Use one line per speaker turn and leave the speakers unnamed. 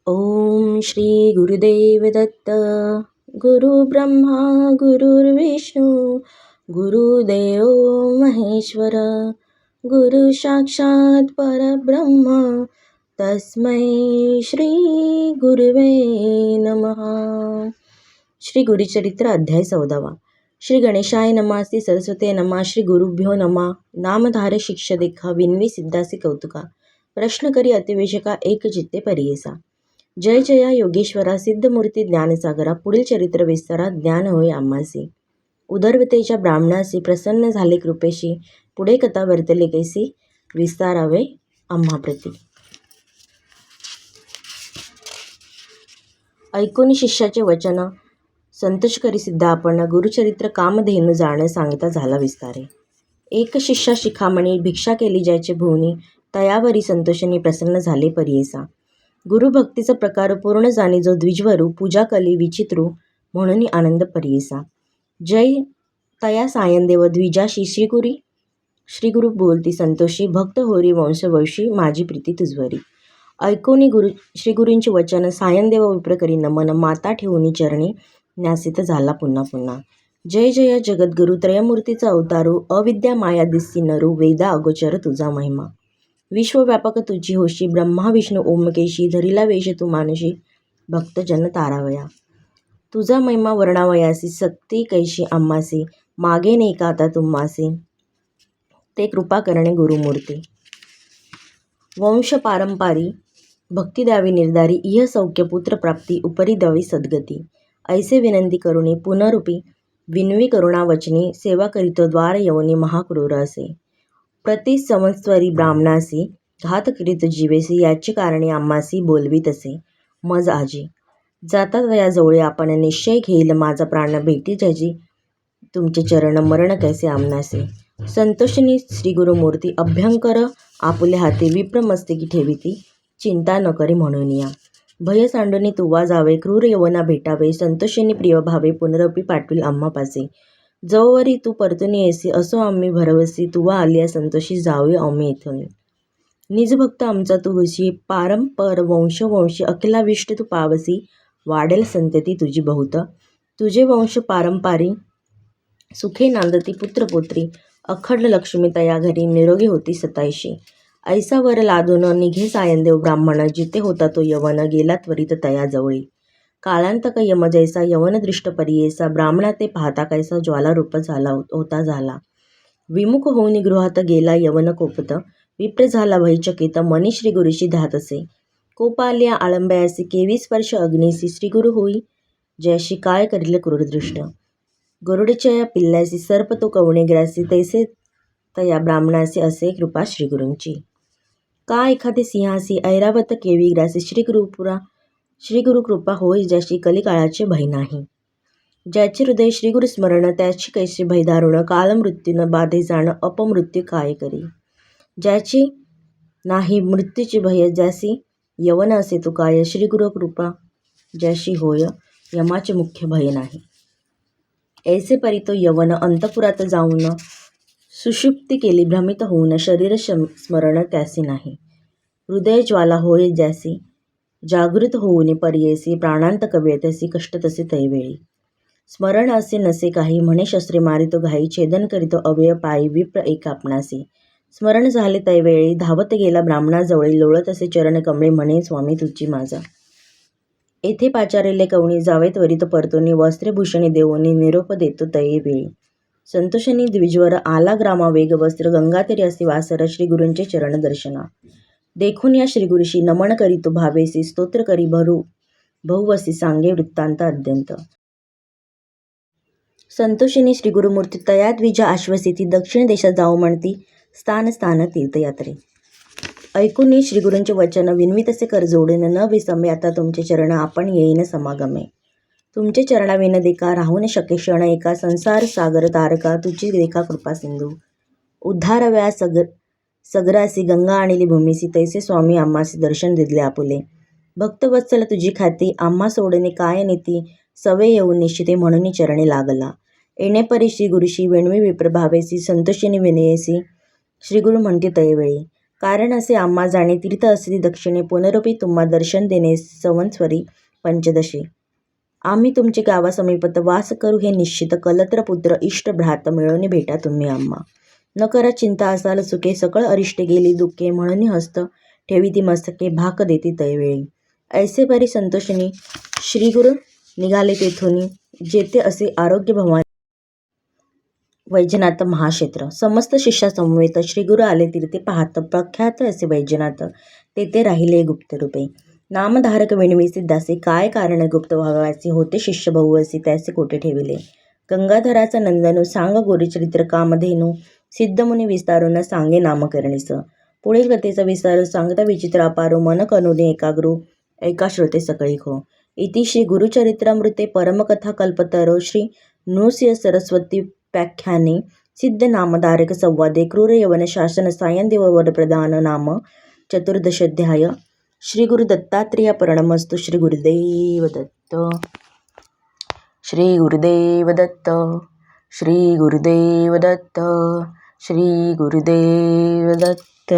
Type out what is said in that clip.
ओम श्री गुरुदेव दत्त. गुरु ब्रह्मा गुरुर्विष्णू गुरुदेव महेश्वर. गुरु साक्षात परब्रह्म तस्मै श्री गुरुवे नमः. श्री गुरुचरित्र अध्याय 14. श्री गणेशाय नमः. श्री सरस्वते नमः. श्री गुरुभ्यो नमः. नामधारे शिक्ष देखा विनवी सिद्धासी कौतुका. प्रश्न करी अतिवेशका एक चित्ते परियेसा. जय जया योगेश्वरा सिद्धमूर्ती ज्ञानसागरा. पुढील चरित्र विस्तारा ज्ञान होय आम्हासी. उदरवतेच्या ब्राह्मणासी प्रसन्न झाले कृपेशी. पुढे कथा वर्तले कैसी विस्तारावे आम्हाप्रती. ऐकून शिष्याचे वचन संतोष करी सिद्ध आपण. गुरुचरित्र कामधेनू जाण सांगता झाला विस्तारे. एक शिष्या शिखामणी भिक्षा केली ज्याचे भुवनी. तयावरी संतोषाने प्रसन्न झाले परियेसा. गुरुभक्तीचा प्रकार पूर्ण जाणी जो द्विजवरू. पूजा कली विचित्रू म्हणून आनंद परियेसा. जय तया सायनदेव द्विजाशी श्रीगुरु बोलती संतोषी. भक्त होरी वंशवंशी माझी प्रीती तुझवरी. ऐकोनी श्रीगुरूंचे वचन सायनदेव विप्र करी नमन. माता ठेवूनी चरणी न्यासित झाला पुन्हा पुन्हा. जय जय जगद्गुरु त्रयमूर्तीचा अवतारू. अविद्या माया दिसती नरू. वेदा अगोचर तुझा महिमा. विश्वव्यापक तुझी होशी. ब्रह्मा विष्णू ओमकेशी. धरिला वेश तू मानुषी. भक्तजन तारावया. तुझा महिमा वर्णावयासी. सक्ती कैशी आम्हासी. मागे नाही का आता तुम्हासी. ते कृपा करणे गुरुमूर्ती. वंश पारंपारी भक्ती द्यावी निर्धारी. इह सौख्य पुत्र प्राप्ती. उपरी द्यावी सद्गती. ऐसे विनंती करुणी पुनरूपी. विनवी करुणा वचनी. सेवा करीतो द्वार यवनी महाक्रूर असे. प्रति संवत्सरी ब्राह्मणासी. घात करीत जीवेसी. याची कारणे आम्हासी बोलवी तसे. मज आजी जाता तया जवळे आपण. निश्चय घेईल माझा प्राण भेटी ज्याची. तुमचे चरण मरण कैसे आमनासे. संतोषिनी श्रीगुरुमूर्ती अभ्यंकर आपुले हाती. विप्रमस्तकी ठेविती. चिंता न करी म्हणून या. भय सांडूनी तुवा जावे. क्रूर यवना भेटावे. संतोषिनी प्रिय भावे. पुनरपी पाठविल आम्हापासे. जववरी तू परतुनी येसी. असो आम्ही भरवसी. तुवा आलिया संतोषी जावे आम्ही येथून. निजभक्त आमचा तू होशी. पारंपर वंशवंशी अखिलाविष्ट तू पावसी. वाढेल संतती तुझी बहुत. तुझे वंश पारंपारी सुखे नांदती पुत्रपुत्री. अखंड लक्ष्मी तया घरी. निरोगी होती सतायशी. ऐसा वर लादून निघे सायनदेव ब्राह्मण. जिथे होता तो यवन. गेला त्वरित तया जवळी. काळांतक यम जैसा यवन दृष्ट परियेसा. ब्राह्मणा ते पाहता कैसा ज्वालारूप झाला. विमुख होऊन गृहात गेला यवन कोपत. विप्र झाला भयचकित. मनी श्रीगुरुशी ध्यातसे. कोपालिया आळंब्यासी. केवी स्पर्श अग्नीसी. श्रीगुरु होई जयाशी. काय करील क्रूरदृष्ट. गरुडच्या पिल्ल्यासी. सर्प तो कवणे ग्रासी. तैसे तया ब्राह्मणासी. असे कृपा श्रीगुरूंची. का एखादे सिंहासी. ऐरावत केवी ग्रासी. श्रीगुरु कृपा होय ज्याशी. कलिकाळाचे भय नाही. ज्याचे हृदय श्रीगुरु स्मरण. त्याची कैसे भय दारुण. काल मृत्यून बाधे जाण. अपमृत्यू काय करी. ज्याची नाही मृत्यूची भय. ज्यासी यवन असे तू काय. श्रीगुरु कृपा ज्याशी होय. यमाचे मुख्य भय नाही. ऐसे परी तो यवन. अंतपुरात जाऊन सुषुप्ती केली भ्रमित होऊन. शरीर स्मरण त्यासी नाही. हृदय ज्वाला होय ज्यासी. जागृत होऊन परियेसी. प्राणांतक वेळतसी. कष्ट तसे तैवेळी. स्मरण असे नसे काही. म्हणे शस्त्रे मारितो घाई. छेदन करीतो अव्यय पायी. विप्र एक आपणासी. स्मरण झाले तैवेळी. धावत गेला ब्राह्मणाजवळी. लोळत असे चरण कमळे. म्हणे स्वामी तुझी माझा. येथे पाचारेले कवणी. जावे त्वरित परतोनी. वस्त्रे भूषणे देऊनी. निरोप देतो तैवेळी. संतोषानी द्विजवर आला ग्रामा वेग. वस्त्र गंगातीरी असे वासर. श्रीगुरूंचे चरण दर्शना. देखून या श्रीगुरुशी नमन करी तो भावेसी. स्तोत्र करी बहुवसी. सांगे वृत्तांत अद्यंत. संतोषिनी श्रीगुरुमूर्ती तया द्विजा आश्वसिती. दक्षिण देशात जाऊ म्हणती. स्थान तीर्थयात्रे. ऐकून श्रीगुरूंचे वचन विनवी तसे कर जोडून. न विसंबे आता तुमचे चरण. आपण येईन समागमे. तुमचे चरणाविन देखा राहून शके क्षण एका. संसार सागर तारका तुझी देखा कृपा सिंधू. उद्धारव्या सगरासी. गंगा आणली भूमीसी. तैसे स्वामी आम्हासी दर्शन दिले आपुले. भक्तवत्सल तुझी खाती. आम्हा सोडणे काय नीती. सवे येऊन निश्चिते म्हणून चरणी लागला. येणेपरी श्रीगुरुशी विणवी विप्र भावेसी. संतोषिनी विनयेसी. श्रीगुरु म्हणती तैवेळी. कारण असे आम्हा जाणे तीर्थ असती दक्षिणे पुनरुपी तुम्हा दर्शन देणे संवत्सरी पंचदशी. आम्ही तुमचे गावासमीपत वास करू हे निश्चित. कलत्र पुत्र इष्ट भ्रात मिळवणे भेटा तुम्ही आम्हा. न करा चिंता असाल सुखे सकळ अरिष्टे गेली दुःखे. म्हणून हस्त ठेवी ती मस्तके भाक देती तैवेळी. ऐसे परी संतोषिनी श्रीगुरु निघाले तेथून जेथे असे आरोग्य भवानी वैजनाथ महाक्षेत्र. समस्त शिष्यासमवेत श्रीगुरु आले तीर्थे पाहत. प्रख्यात असे वैजनाथ तेथे राहिले गुप्तरूपे. नामधारक विणवी सिद्धासे काय कारण गुप्त व्हावयाचे होते शिष्य बहुवसी त्याचे कोठे ठेविले. गंगाधराचा नंदनू सांग गुरुचरित्र कामधेनू. सिद्धमुनी विस्तारून सांगे नामकरणीस. पुढील कथेचा विस्तार सांगता विचित्र अपारो मन कनुने एकाग्रू ऐका श्रोते सकळी खो. इति श्री गुरुचरित्रामृते परमकथा कल्पतरो श्री नृसिंह सरस्वती व्याख्याने सिद्ध नामधारक संवादे क्रूर यवन शासन सायंदेव वरप्रदान नाम चतुर्दशाध्याय. श्री गुरु दत्तात्रेय प्रणमस्तु. श्री गुरुदेव दत्त. श्री गुरुदेव दत्त. श्री गुरुदेव दत्त. श्री गुरुदेव दत्त.